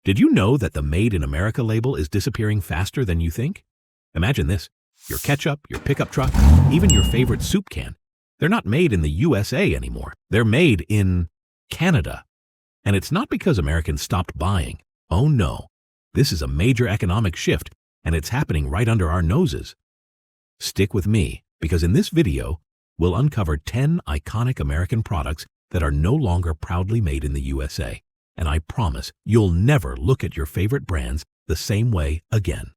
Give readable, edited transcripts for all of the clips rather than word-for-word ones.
Did you know that the Made in America label is disappearing faster than you think? Imagine this. Your ketchup, your pickup truck, even your favorite soup can. They're not made in the USA anymore. They're made in Canada. And it's not because Americans stopped buying. Oh no. This is a major economic shift, and it's happening right under our noses. Stick with me, because in this video, we'll uncover 10 iconic American products that are no longer proudly made in the USA. And I promise you'll never look at your favorite brands the same way again.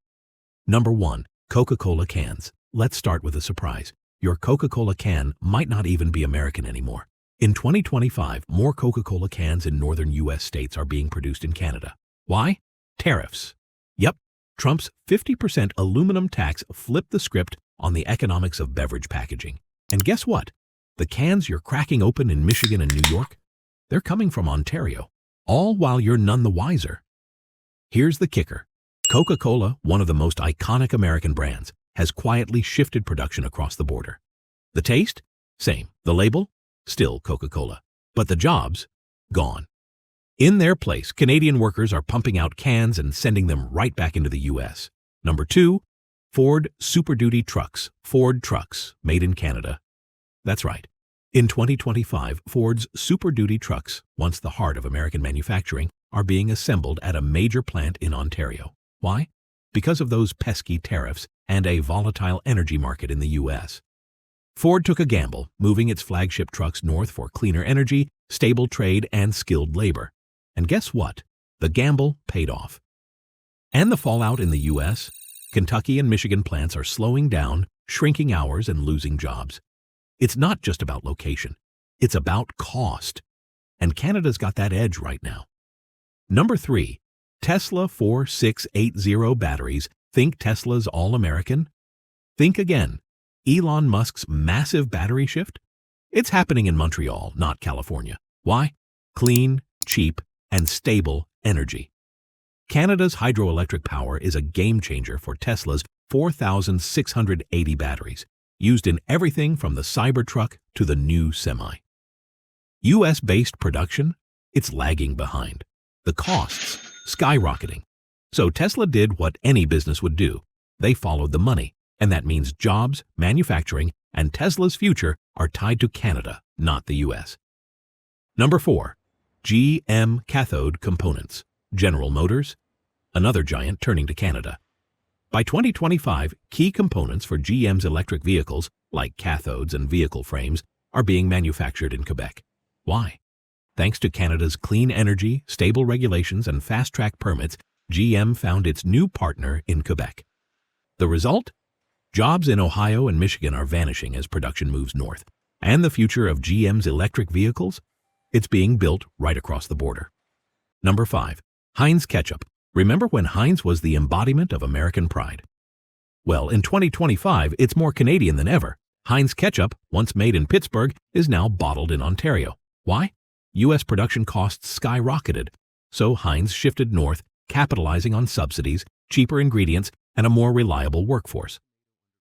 Number 1. Coca-Cola cans. Let's start with a surprise. Your Coca-Cola can might not even be American anymore. In 2025, more Coca-Cola cans in northern U.S. states are being produced in Canada. Why? Tariffs. Yep, Trump's 50% aluminum tax flipped the script on the economics of beverage packaging. And guess what? The cans you're cracking open in Michigan and New York, they're coming from Ontario, all while you're none the wiser. Here's the kicker. Coca-Cola, one of the most iconic American brands, has quietly shifted production across the border. The taste? Same. The label? Still Coca-Cola. But the jobs? Gone. In their place, Canadian workers are pumping out cans and sending them right back into the U.S. Number 2. Ford Super Duty trucks. Ford trucks, made in Canada. That's right. In 2025, Ford's Super Duty trucks, once the heart of American manufacturing, are being assembled at a major plant in Ontario. Why? Because of those pesky tariffs and a volatile energy market in the U.S. Ford took a gamble, moving its flagship trucks north for cleaner energy, stable trade, and skilled labor. And guess what? The gamble paid off. And the fallout in the U.S.? Kentucky and Michigan plants are slowing down, shrinking hours, and losing jobs. It's not just about location. It's about cost. And Canada's got that edge right now. Number 3. Tesla 4680 batteries. Think Tesla's all-American? Think again. Elon Musk's massive battery shift? It's happening in Montreal, not California. Why? Clean, cheap, and stable energy. Canada's hydroelectric power is a game-changer for Tesla's 4,680 batteries, used in everything from the Cybertruck to the new semi. US-based production? It's lagging behind. The costs skyrocketing. So Tesla did what any business would do. They followed the money, and that means jobs, manufacturing, and Tesla's future are tied to Canada, not the US. Number 4. GM cathode components. General Motors, another giant turning to Canada. By 2025, key components for GM's electric vehicles, like cathodes and vehicle frames, are being manufactured in Quebec. Why? Thanks to Canada's clean energy, stable regulations, and fast-track permits, GM found its new partner in Quebec. The result? Jobs in Ohio and Michigan are vanishing as production moves north. And the future of GM's electric vehicles? It's being built right across the border. Number 5. Heinz ketchup. Remember when Heinz was the embodiment of American pride? Well, in 2025, it's more Canadian than ever. Heinz ketchup, once made in Pittsburgh, is now bottled in Ontario. Why? U.S. production costs skyrocketed, so Heinz shifted north, capitalizing on subsidies, cheaper ingredients, and a more reliable workforce.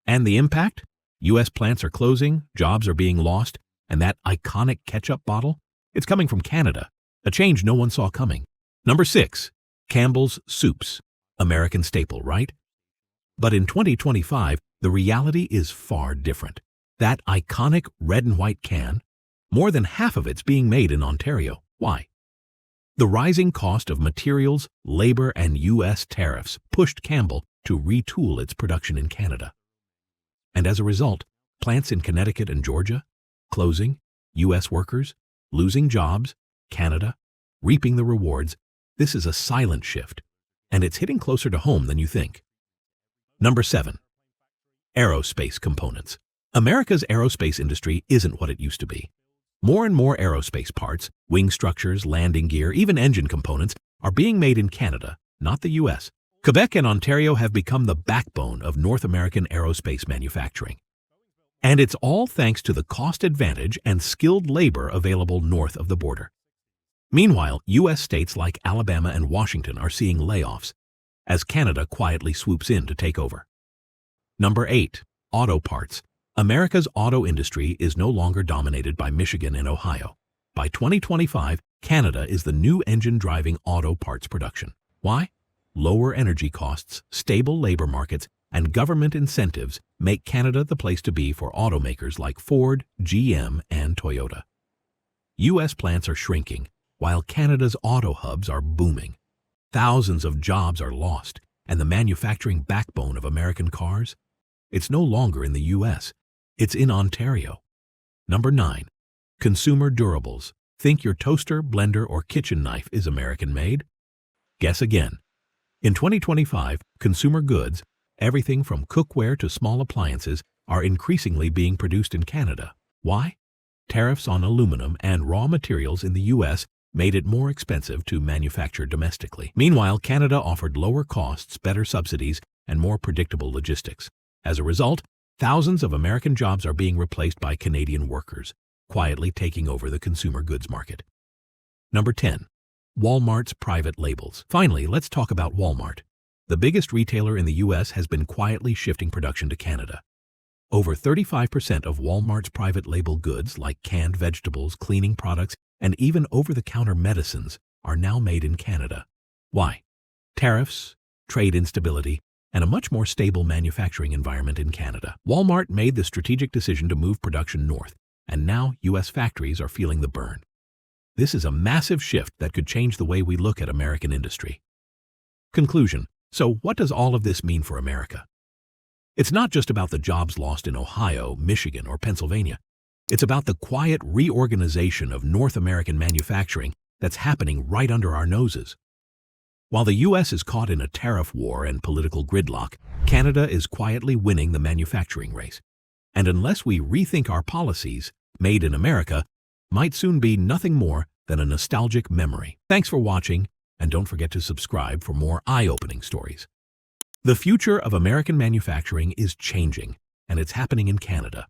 And the impact? U.S. plants are closing, jobs are being lost, and that iconic ketchup bottle? It's coming from Canada, a change no one saw coming. Number 6. Campbell's Soups. American staple, right? But in 2025, the reality is far different. That iconic red and white can, more than half of it's being made in Ontario. Why? The rising cost of materials, labor, and U.S. tariffs pushed Campbell to retool its production in Canada. And as a result, plants in Connecticut and Georgia, closing, U.S. workers, losing jobs, Canada, reaping the rewards. This is a silent shift, and it's hitting closer to home than you think. Number 7. Aerospace components. America's aerospace industry isn't what it used to be. More and more aerospace parts, wing structures, landing gear, even engine components are being made in Canada, not the U.S. Quebec and Ontario have become the backbone of North American aerospace manufacturing. And it's all thanks to the cost advantage and skilled labor available north of the border. Meanwhile, U.S. states like Alabama and Washington are seeing layoffs, as Canada quietly swoops in to take over. Number 8. Auto parts. America's auto industry is no longer dominated by Michigan and Ohio. By 2025, Canada is the new engine driving auto parts production. Why? Lower energy costs, stable labor markets, and government incentives make Canada the place to be for automakers like Ford, GM, and Toyota. U.S. plants are shrinking, while Canada's auto hubs are booming. Thousands of jobs are lost, and the manufacturing backbone of American cars? It's no longer in the U.S., it's in Ontario. Number 9. Consumer durables. Think your toaster, blender, or kitchen knife is American-made? Guess again. In 2025, consumer goods, everything from cookware to small appliances, are increasingly being produced in Canada. Why? Tariffs on aluminum and raw materials in the U.S. made it more expensive to manufacture domestically. Meanwhile, Canada offered lower costs, better subsidies, and more predictable logistics. As a result, thousands of American jobs are being replaced by Canadian workers, quietly taking over the consumer goods market. Number 10. Walmart's private labels. Finally, let's talk about Walmart. The biggest retailer in the U.S. has been quietly shifting production to Canada. Over 35% of Walmart's private label goods, like canned vegetables, cleaning products, and even over-the-counter medicines, are now made in Canada. Why? Tariffs, trade instability, and a much more stable manufacturing environment in Canada. Walmart made the strategic decision to move production north, and now U.S. factories are feeling the burn. This is a massive shift that could change the way we look at American industry. Conclusion. So what does all of this mean for America? It's not just about the jobs lost in Ohio, Michigan, or Pennsylvania. It's about the quiet reorganization of North American manufacturing that's happening right under our noses. While the U.S. is caught in a tariff war and political gridlock, Canada is quietly winning the manufacturing race. And unless we rethink our policies, Made in America might soon be nothing more than a nostalgic memory. Thanks for watching, and don't forget to subscribe for more eye-opening stories. The future of American manufacturing is changing, and it's happening in Canada.